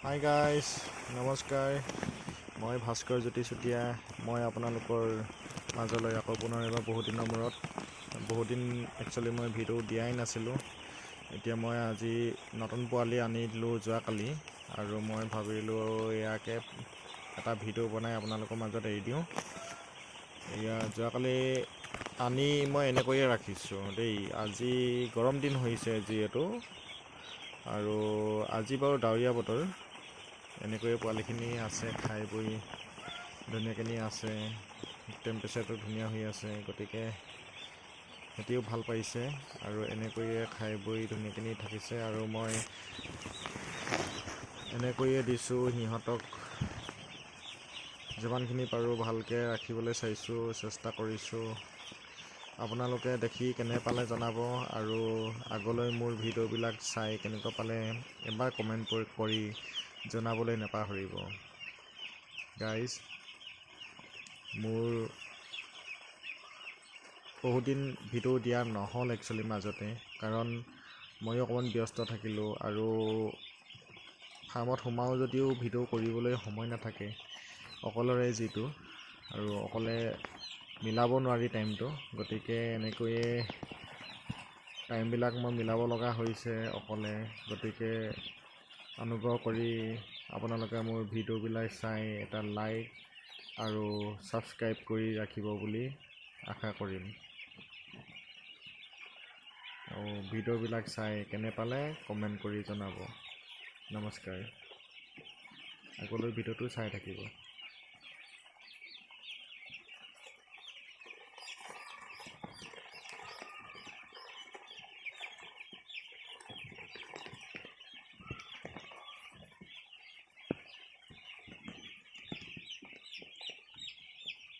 Hi guys, নমস্কাৰ। মই ভাস্কৰ জ্যোতি চুতীয়া। মই আপোনালোকৰ মাজলৈ আকৌ পুনৰ এবাৰ বহুদিন একচুৱেলি মই ভিডিঅ' দিয়াই নাছিলোঁ। এতিয়া মই আজি নতুন পোৱালি আনিলোঁ যোৱাকালি, আৰু মই ভাবিলোঁ ইয়াকে এটা ভিডিঅ' বনাই আপোনালোকৰ মাজত এৰি দিওঁ। এয়া যোৱাকালি আনি মই এনেকৈয়ে ৰাখিছোঁ দেই। আজি গৰম দিন হৈছে যিহেতু, আৰু আজি বাৰু ডাৱৰীয়া বতৰ। এনেকৈয়ে পোৱালিখিনি আছে, খাই বৈ ধুনীয়াখিনি আছে, টেম্পাৰেচাৰটো ধুনীয়া হৈ আছে, গতিকে সিহঁতিও ভাল পাইছে আৰু এনেকৈয়ে খাই বৈ ধুনীয়াখিনি থাকিছে। আৰু মই এনেকৈয়ে দিছোঁ সিহঁতক, যিমানখিনি পাৰোঁ ভালকৈ ৰাখিবলৈ চেষ্টা কৰিছোঁ। আপোনালোকে দেখি কেনে পালে জনাব, আৰু আগলৈ মোৰ ভিডিঅ'বিলাক চাই কেনেকুৱা পালে এবাৰ কমেণ্ট কৰি জনাবলৈ নাপাহৰিব গাইজ। মোৰ বহুদিন ভিডিঅ' দিয়া নহ'ল একচুৱেলি মাজতে, কাৰণ ময়ো অকণমান ব্যস্ত থাকিলোঁ, আৰু ফাৰ্মত সোমাওঁ যদিও ভিডিঅ' কৰিবলৈ সময় নাথাকে, অকলৰে যিটো, আৰু অকলে মিলাব নোৱাৰি টাইমটো। গতিকে এনেকৈয়ে টাইমবিলাক মই মিলাব লগা হৈছে অকলে। গতিকে অনুগ্ৰহ কৰি আপোনালোকে মোৰ ভিডিঅ'বিলাক চাই এটা লাইক আৰু ছাবস্ক্ৰাইব কৰি ৰাখিব বুলি আশা কৰিম। আৰু ভিডিঅ'বিলাক চাই কেনে পালে কমেণ্ট কৰি জনাব। নমস্কাৰ। আগলৈ ভিডিঅ'টো চাই থাকিব।